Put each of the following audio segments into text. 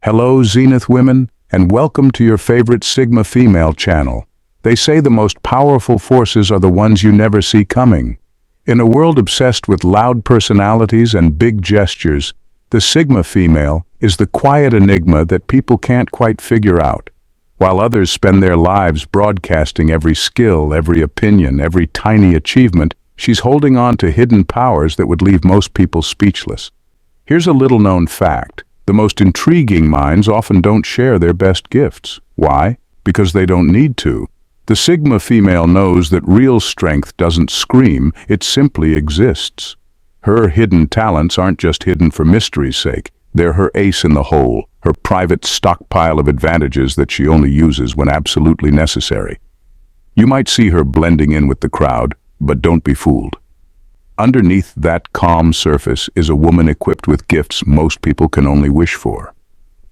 Hello, Zenith women, and welcome to your favorite Sigma female channel. They say the most powerful forces are the ones you never see coming. In a world obsessed with loud personalities and big gestures, the Sigma female is the quiet enigma that people can't quite figure out. While others spend their lives broadcasting every skill, every opinion, every tiny achievement, she's holding on to hidden powers that would leave most people speechless. Here's a little-known fact. The most intriguing minds often don't share their best gifts. Why? Because they don't need to. The Sigma female knows that real strength doesn't scream, it simply exists. Her hidden talents aren't just hidden for mystery's sake. They're her ace in the hole, her private stockpile of advantages that she only uses when absolutely necessary. You might see her blending in with the crowd, but don't be fooled. Underneath that calm surface is a woman equipped with gifts most people can only wish for.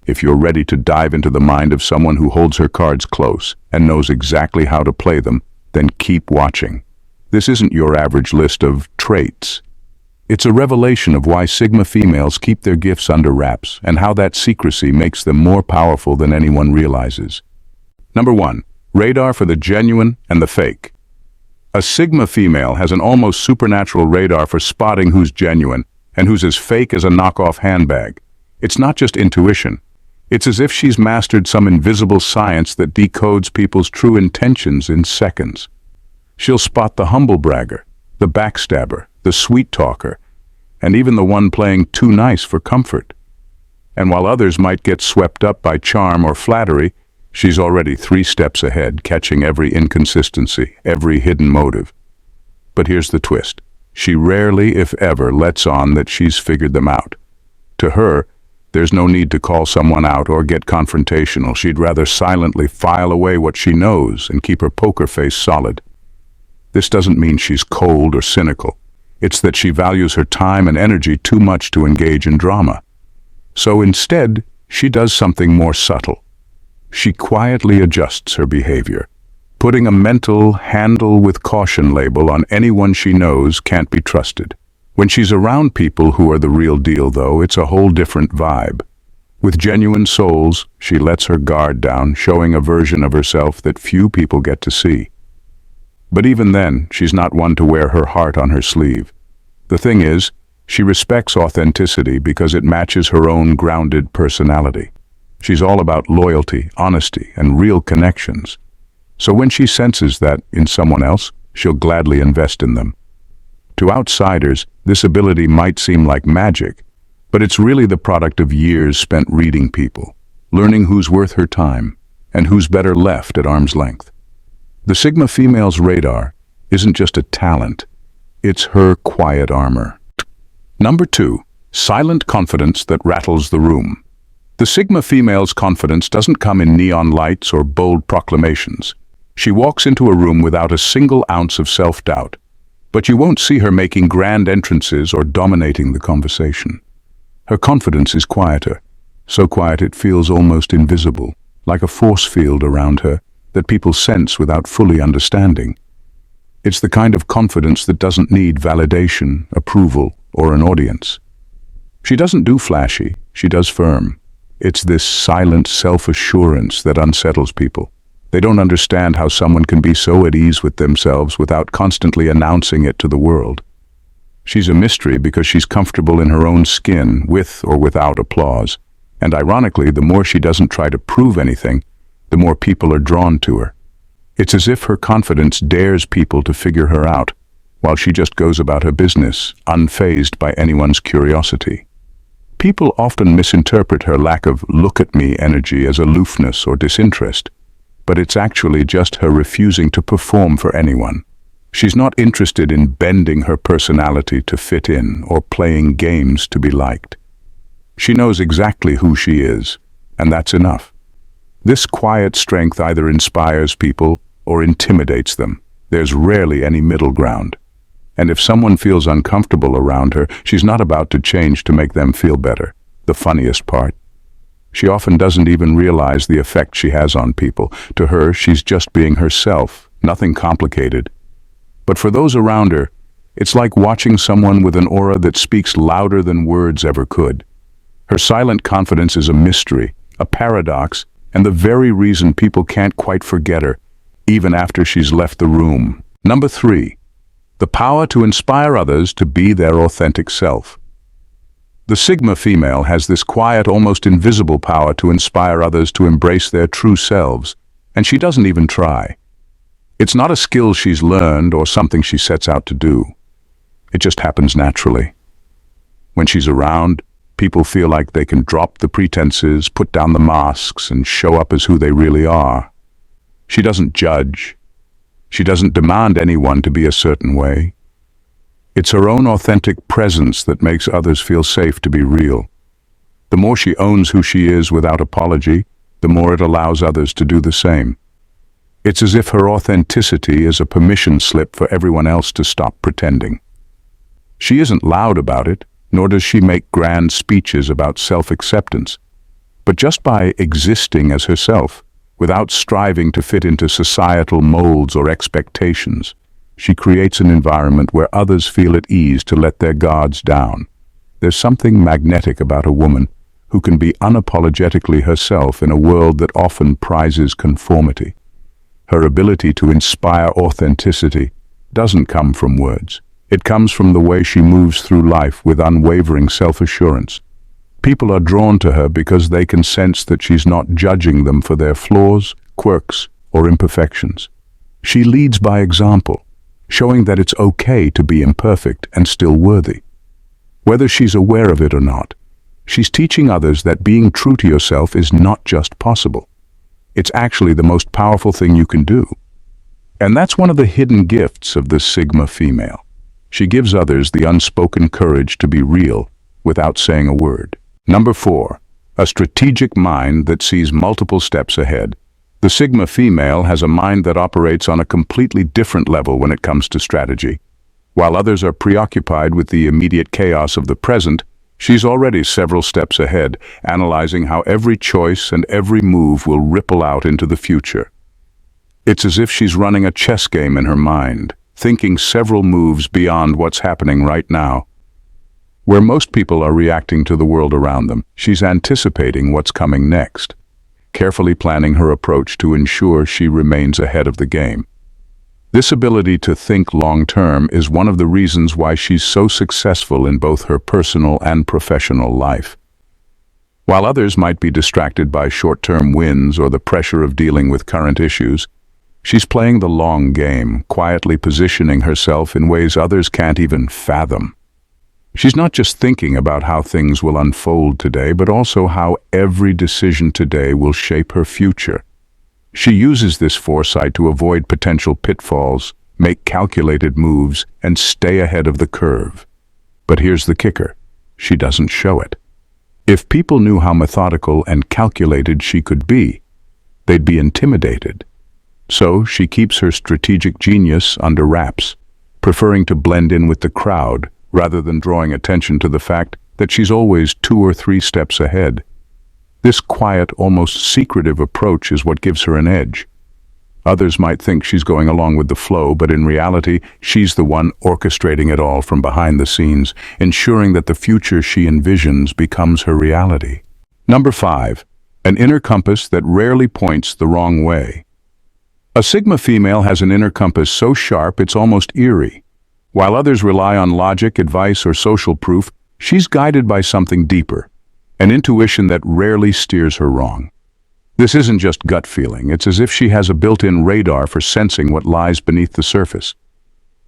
If you're ready to dive into the mind of someone who holds her cards close and knows exactly how to play them, then keep watching. This isn't your average list of traits. It's a revelation of why Sigma females keep their gifts under wraps and how that secrecy makes them more powerful than anyone realizes. Number 1. Radar for the genuine and the fake. A Sigma female has an almost supernatural radar for spotting who's genuine and who's as fake as a knockoff handbag. It's not just intuition. It's as if she's mastered some invisible science that decodes people's true intentions in seconds. She'll spot the humble bragger, the backstabber, the sweet talker, and even the one playing too nice for comfort. And while others might get swept up by charm or flattery, she's already 3 steps ahead, catching every inconsistency, every hidden motive. But here's the twist. She rarely, if ever, lets on that she's figured them out. To her, there's no need to call someone out or get confrontational. She'd rather silently file away what she knows and keep her poker face solid. This doesn't mean she's cold or cynical. It's that she values her time and energy too much to engage in drama. So instead, she does something more subtle. She quietly adjusts her behavior, putting a mental handle with caution label on anyone she knows can't be trusted. When she's around people who are the real deal, though, it's a whole different vibe. With genuine souls, she lets her guard down, showing a version of herself that few people get to see. But even then, she's not one to wear her heart on her sleeve. The thing is, she respects authenticity because it matches her own grounded personality. She's all about loyalty, honesty, and real connections. So when she senses that in someone else, she'll gladly invest in them. To outsiders, this ability might seem like magic, but it's really the product of years spent reading people, learning who's worth her time, and who's better left at arm's length. The Sigma female's radar isn't just a talent, it's her quiet armor. Number 2. Silent confidence that rattles the room. The Sigma female's confidence doesn't come in neon lights or bold proclamations. She walks into a room without a single ounce of self-doubt, but you won't see her making grand entrances or dominating the conversation. Her confidence is quieter, so quiet it feels almost invisible, like a force field around her that people sense without fully understanding. It's the kind of confidence that doesn't need validation, approval, or an audience. She doesn't do flashy, she does firm. It's this silent self-assurance that unsettles people. They don't understand how someone can be so at ease with themselves without constantly announcing it to the world. She's a mystery because she's comfortable in her own skin, with or without applause. And ironically, the more she doesn't try to prove anything, the more people are drawn to her. It's as if her confidence dares people to figure her out, while she just goes about her business, unfazed by anyone's curiosity. People often misinterpret her lack of look-at-me energy as aloofness or disinterest, but it's actually just her refusing to perform for anyone. She's not interested in bending her personality to fit in or playing games to be liked. She knows exactly who she is, and that's enough. This quiet strength either inspires people or intimidates them. There's rarely any middle ground. And if someone feels uncomfortable around her, she's not about to change to make them feel better. The funniest part. She often doesn't even realize the effect she has on people. To her, she's just being herself, nothing complicated. But for those around her, it's like watching someone with an aura that speaks louder than words ever could. Her silent confidence is a mystery, a paradox, and the very reason people can't quite forget her, even after she's left the room. Number 3. The power to inspire others to be their authentic self. The Sigma female has this quiet, almost invisible power to inspire others to embrace their true selves, and she doesn't even try. It's not a skill she's learned or something she sets out to do. It just happens naturally. When she's around, people feel like they can drop the pretenses, put down the masks, and show up as who they really are. She doesn't judge. She doesn't demand anyone to be a certain way. It's her own authentic presence that makes others feel safe to be real. The more she owns who she is without apology, the more it allows others to do the same. It's as if her authenticity is a permission slip for everyone else to stop pretending. She isn't loud about it, nor does she make grand speeches about self-acceptance. But just by existing as herself, without striving to fit into societal molds or expectations, she creates an environment where others feel at ease to let their guards down. There's something magnetic about a woman who can be unapologetically herself in a world that often prizes conformity. Her ability to inspire authenticity doesn't come from words. It comes from the way she moves through life with unwavering self-assurance. People are drawn to her because they can sense that she's not judging them for their flaws, quirks, or imperfections. She leads by example, showing that it's okay to be imperfect and still worthy. Whether she's aware of it or not, she's teaching others that being true to yourself is not just possible. It's actually the most powerful thing you can do. And that's one of the hidden gifts of the Sigma female. She gives others the unspoken courage to be real without saying a word. Number 4. A strategic mind that sees multiple steps ahead. The Sigma female has a mind that operates on a completely different level when it comes to strategy. While others are preoccupied with the immediate chaos of the present, she's already several steps ahead, analyzing how every choice and every move will ripple out into the future. It's as if she's running a chess game in her mind, thinking several moves beyond what's happening right now. Where most people are reacting to the world around them, she's anticipating what's coming next, carefully planning her approach to ensure she remains ahead of the game. This ability to think long-term is one of the reasons why she's so successful in both her personal and professional life. While others might be distracted by short-term wins or the pressure of dealing with current issues, she's playing the long game, quietly positioning herself in ways others can't even fathom. She's not just thinking about how things will unfold today, but also how every decision today will shape her future. She uses this foresight to avoid potential pitfalls, make calculated moves, and stay ahead of the curve. But here's the kicker: she doesn't show it. If people knew how methodical and calculated she could be, they'd be intimidated. So she keeps her strategic genius under wraps, preferring to blend in with the crowd rather than drawing attention to the fact that she's always 2 or 3 steps ahead. This quiet, almost secretive approach is what gives her an edge. Others might think she's going along with the flow, but in reality, she's the one orchestrating it all from behind the scenes, ensuring that the future she envisions becomes her reality. Number 5. An inner compass that rarely points the wrong way. A Sigma female has an inner compass so sharp it's almost eerie. While others rely on logic, advice, or social proof, she's guided by something deeper, an intuition that rarely steers her wrong. This isn't just gut feeling, it's as if she has a built-in radar for sensing what lies beneath the surface.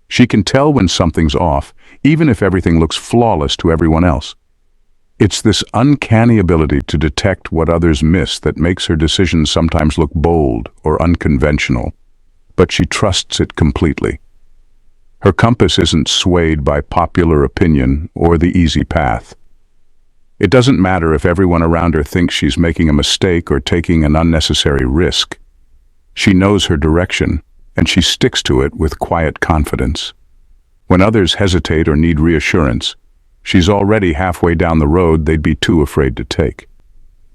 She can tell when something's off, even if everything looks flawless to everyone else. It's this uncanny ability to detect what others miss that makes her decisions sometimes look bold or unconventional, but she trusts it completely. Her compass isn't swayed by popular opinion or the easy path. It doesn't matter if everyone around her thinks she's making a mistake or taking an unnecessary risk. She knows her direction, and she sticks to it with quiet confidence. When others hesitate or need reassurance, she's already halfway down the road they'd be too afraid to take.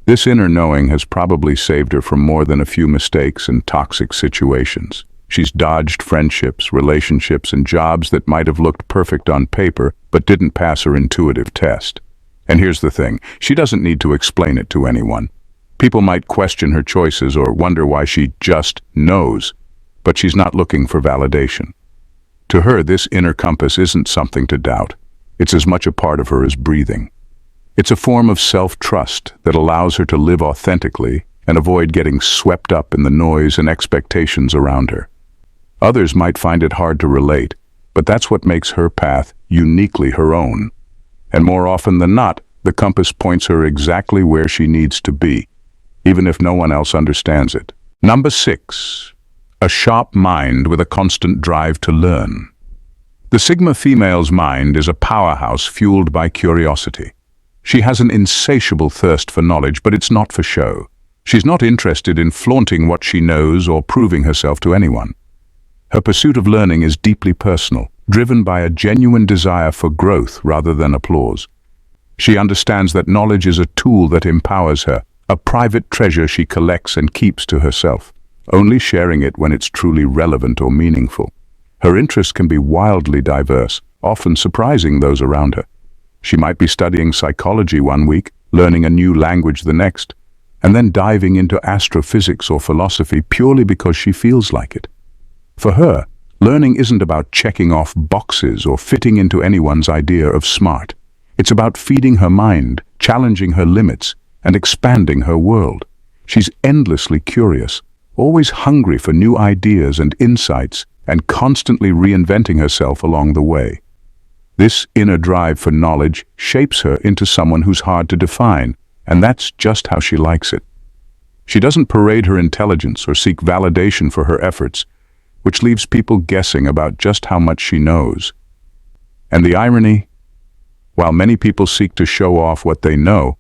This inner knowing has probably saved her from more than a few mistakes and toxic situations. She's dodged friendships, relationships, and jobs that might have looked perfect on paper but didn't pass her intuitive test. And here's the thing, she doesn't need to explain it to anyone. People might question her choices or wonder why she just knows, but she's not looking for validation. To her, this inner compass isn't something to doubt. It's as much a part of her as breathing. It's a form of self-trust that allows her to live authentically and avoid getting swept up in the noise and expectations around her. Others might find it hard to relate, but that's what makes her path uniquely her own. And more often than not, the compass points her exactly where she needs to be, even if no one else understands it. Number 6. A sharp mind with a constant drive to learn. The Sigma female's mind is a powerhouse fueled by curiosity. She has an insatiable thirst for knowledge, but it's not for show. She's not interested in flaunting what she knows or proving herself to anyone. Her pursuit of learning is deeply personal, driven by a genuine desire for growth rather than applause. She understands that knowledge is a tool that empowers her, a private treasure she collects and keeps to herself, only sharing it when it's truly relevant or meaningful. Her interests can be wildly diverse, often surprising those around her. She might be studying psychology one week, learning a new language the next, and then diving into astrophysics or philosophy purely because she feels like it. For her, learning isn't about checking off boxes or fitting into anyone's idea of smart. It's about feeding her mind, challenging her limits, and expanding her world. She's endlessly curious, always hungry for new ideas and insights, and constantly reinventing herself along the way. This inner drive for knowledge shapes her into someone who's hard to define, and that's just how she likes it. She doesn't parade her intelligence or seek validation for her efforts, which leaves people guessing about just how much she knows. And the irony? While many people seek to show off what they know,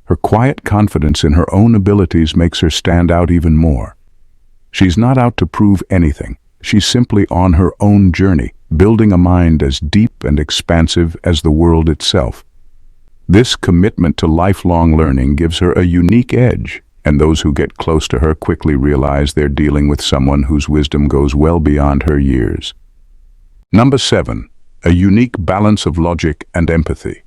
her quiet confidence in her own abilities makes her stand out even more. She's not out to prove anything. She's simply on her own journey, building a mind as deep and expansive as the world itself. This commitment to lifelong learning gives her a unique edge, and those who get close to her quickly realize they're dealing with someone whose wisdom goes well beyond her years. Number 7. A unique balance of logic and empathy.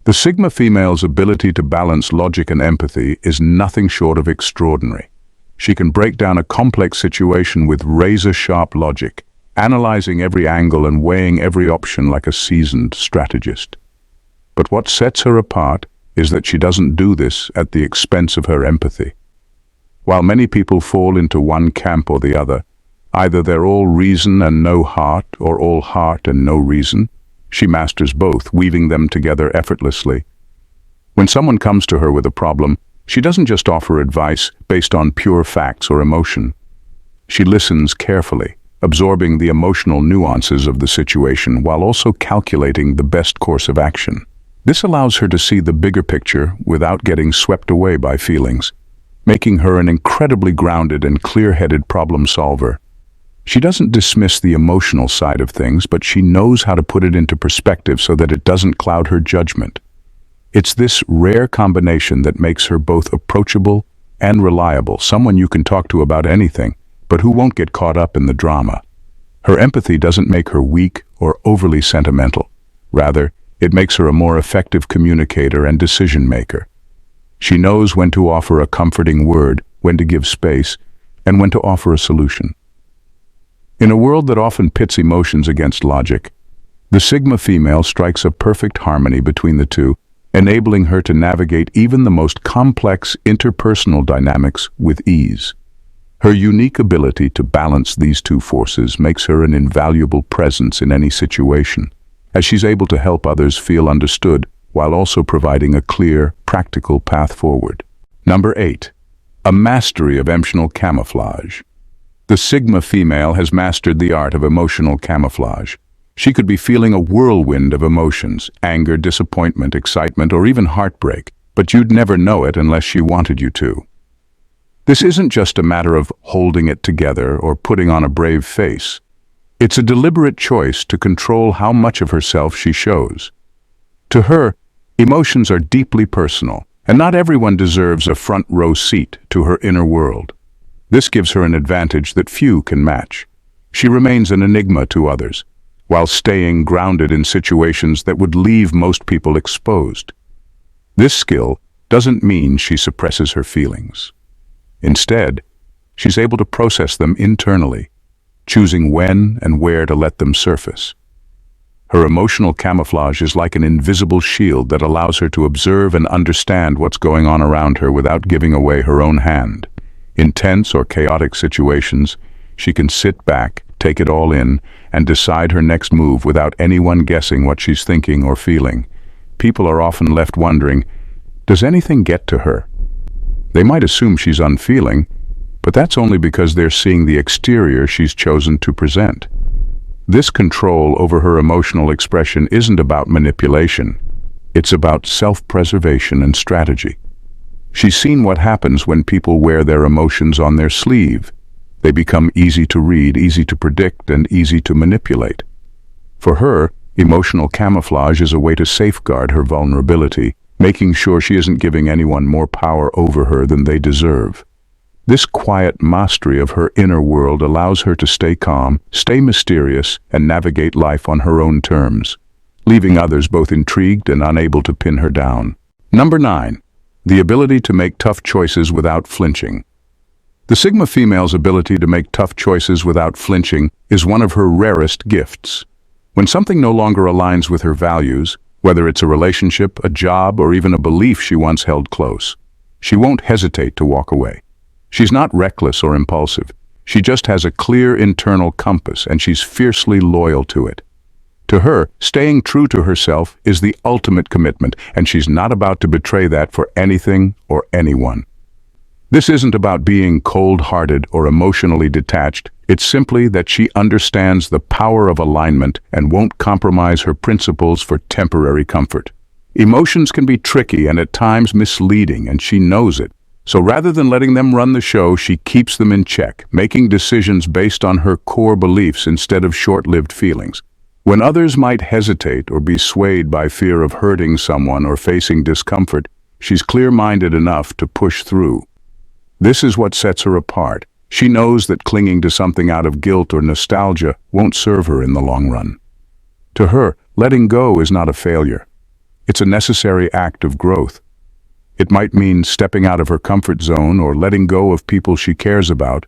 The Sigma female's ability to balance logic and empathy is nothing short of extraordinary. She can break down a complex situation with razor-sharp logic, analyzing every angle and weighing every option like a seasoned strategist. But what sets her apart is that she doesn't do this at the expense of her empathy. While many people fall into one camp or the other, either they're all reason and no heart, or all heart and no reason, she masters both, weaving them together effortlessly. When someone comes to her with a problem, she doesn't just offer advice based on pure facts or emotion. She listens carefully, absorbing the emotional nuances of the situation while also calculating the best course of action. This allows her to see the bigger picture without getting swept away by feelings, making her an incredibly grounded and clear-headed problem solver. She doesn't dismiss the emotional side of things, but she knows how to put it into perspective so that it doesn't cloud her judgment. It's this rare combination that makes her both approachable and reliable, someone you can talk to about anything, but who won't get caught up in the drama. Her empathy doesn't make her weak or overly sentimental. Rather, it makes her a more effective communicator and decision-maker. She knows when to offer a comforting word, when to give space, and when to offer a solution. In a world that often pits emotions against logic, the Sigma female strikes a perfect harmony between the two, enabling her to navigate even the most complex interpersonal dynamics with ease. Her unique ability to balance these two forces makes her an invaluable presence in any situation, as she's able to help others feel understood while also providing a clear, practical path forward. Number 8. A mastery of emotional camouflage. The Sigma female has mastered the art of emotional camouflage. She could be feeling a whirlwind of emotions, anger, disappointment, excitement, or even heartbreak, but you'd never know it unless she wanted you to. This isn't just a matter of holding it together or putting on a brave face. It's a deliberate choice to control how much of herself she shows. To her, emotions are deeply personal, and not everyone deserves a front-row seat to her inner world. This gives her an advantage that few can match. She remains an enigma to others, while staying grounded in situations that would leave most people exposed. This skill doesn't mean she suppresses her feelings. Instead, she's able to process them internally, choosing when and where to let them surface. Her emotional camouflage is like an invisible shield that allows her to observe and understand what's going on around her without giving away her own hand. In tense or chaotic situations, she can sit back, take it all in, and decide her next move without anyone guessing what she's thinking or feeling. People are often left wondering, does anything get to her? They might assume she's unfeeling, but that's only because they're seeing the exterior she's chosen to present. This control over her emotional expression isn't about manipulation. It's about self-preservation and strategy. She's seen what happens when people wear their emotions on their sleeve. They become easy to read, easy to predict, and easy to manipulate. For her, emotional camouflage is a way to safeguard her vulnerability, making sure she isn't giving anyone more power over her than they deserve. This quiet mastery of her inner world allows her to stay calm, stay mysterious, and navigate life on her own terms, leaving others both intrigued and unable to pin her down. Number 9. The ability to make tough choices without flinching. The Sigma female's ability to make tough choices without flinching is one of her rarest gifts. When something no longer aligns with her values, whether it's a relationship, a job, or even a belief she once held close, she won't hesitate to walk away. She's not reckless or impulsive. She just has a clear internal compass, and she's fiercely loyal to it. To her, staying true to herself is the ultimate commitment, and she's not about to betray that for anything or anyone. This isn't about being cold-hearted or emotionally detached. It's simply that she understands the power of alignment and won't compromise her principles for temporary comfort. Emotions can be tricky and at times misleading, and she knows it. So rather than letting them run the show, she keeps them in check, making decisions based on her core beliefs instead of short-lived feelings. When others might hesitate or be swayed by fear of hurting someone or facing discomfort, she's clear-minded enough to push through. This is what sets her apart. She knows that clinging to something out of guilt or nostalgia won't serve her in the long run. To her, letting go is not a failure. It's a necessary act of growth. It might mean stepping out of her comfort zone or letting go of people she cares about,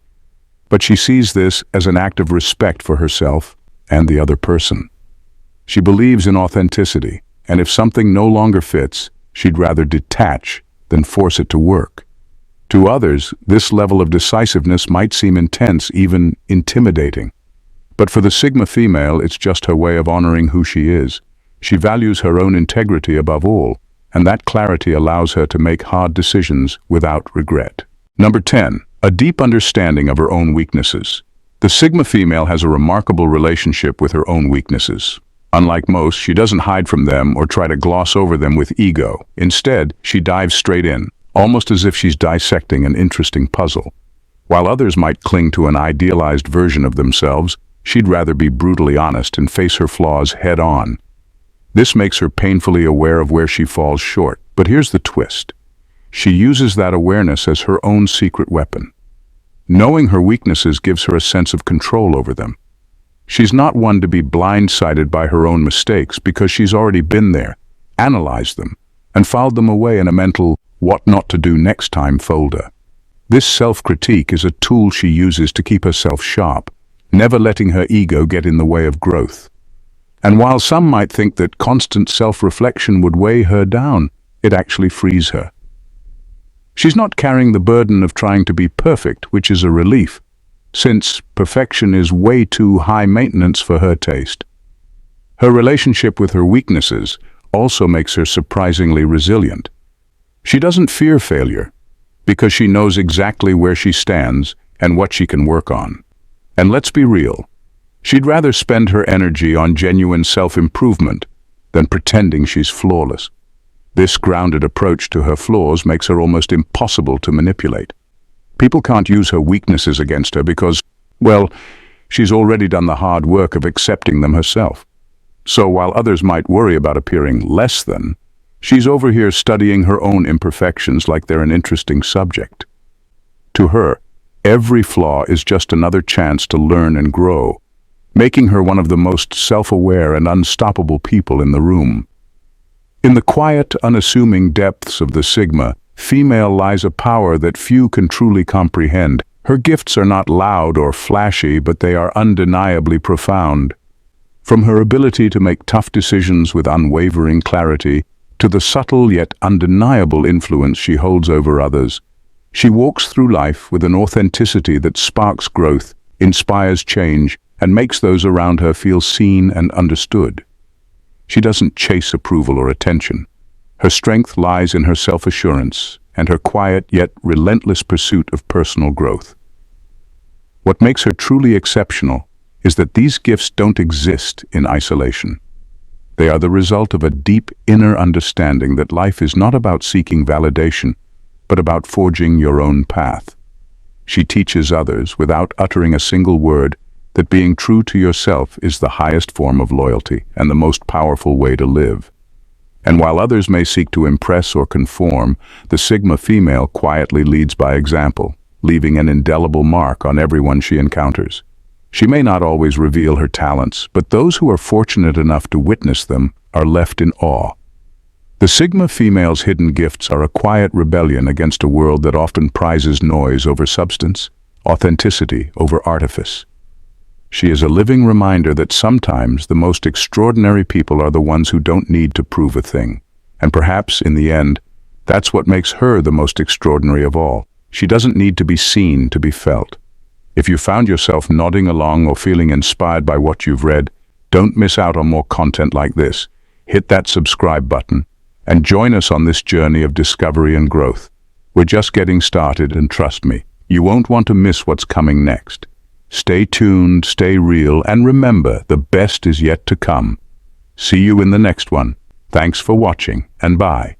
but she sees this as an act of respect for herself and the other person. She believes in authenticity, and if something no longer fits, she'd rather detach than force it to work. To others, this level of decisiveness might seem intense, even intimidating. But for the Sigma female, it's just her way of honoring who she is. She values her own integrity above all, and that clarity allows her to make hard decisions without regret. Number 10. A deep understanding of her own weaknesses. The Sigma female has a remarkable relationship with her own weaknesses. Unlike most, she doesn't hide from them or try to gloss over them with ego. Instead, she dives straight in, almost as if she's dissecting an interesting puzzle. While others might cling to an idealized version of themselves, she'd rather be brutally honest and face her flaws head-on. This makes her painfully aware of where she falls short. But here's the twist. She uses that awareness as her own secret weapon. Knowing her weaknesses gives her a sense of control over them. She's not one to be blindsided by her own mistakes because she's already been there, analyzed them, and filed them away in a mental "what not to do next time" folder. This self-critique is a tool she uses to keep herself sharp, never letting her ego get in the way of growth. And while some might think that constant self-reflection would weigh her down, it actually frees her. She's not carrying the burden of trying to be perfect, which is a relief, since perfection is way too high maintenance for her taste. Her relationship with her weaknesses also makes her surprisingly resilient. She doesn't fear failure, because she knows exactly where she stands and what she can work on. And let's be real. She'd rather spend her energy on genuine self-improvement than pretending she's flawless. This grounded approach to her flaws makes her almost impossible to manipulate. People can't use her weaknesses against her because, well, she's already done the hard work of accepting them herself. So while others might worry about appearing less than, she's over here studying her own imperfections like they're an interesting subject. To her, every flaw is just another chance to learn and grow, making her one of the most self-aware and unstoppable people in the room. In the quiet, unassuming depths of the Sigma female lies a power that few can truly comprehend. Her gifts are not loud or flashy, but they are undeniably profound. From her ability to make tough decisions with unwavering clarity, to the subtle yet undeniable influence she holds over others, she walks through life with an authenticity that sparks growth, inspires change, and makes those around her feel seen and understood. She doesn't chase approval or attention. Her strength lies in her self-assurance and her quiet yet relentless pursuit of personal growth. What makes her truly exceptional is that these gifts don't exist in isolation. They are the result of a deep inner understanding that life is not about seeking validation, but about forging your own path. She teaches others, without uttering a single word, that being true to yourself is the highest form of loyalty and the most powerful way to live. And while others may seek to impress or conform, the Sigma female quietly leads by example, leaving an indelible mark on everyone she encounters. She may not always reveal her talents, but those who are fortunate enough to witness them are left in awe. The Sigma female's hidden gifts are a quiet rebellion against a world that often prizes noise over substance, authenticity over artifice. She is a living reminder that sometimes the most extraordinary people are the ones who don't need to prove a thing. And perhaps, in the end, that's what makes her the most extraordinary of all. She doesn't need to be seen to be felt. If you found yourself nodding along or feeling inspired by what you've read, don't miss out on more content like this. Hit that subscribe button and join us on this journey of discovery and growth. We're just getting started, and trust me, you won't want to miss what's coming next. Stay tuned, stay real, and remember, the best is yet to come. See you in the next one. Thanks for watching, and bye.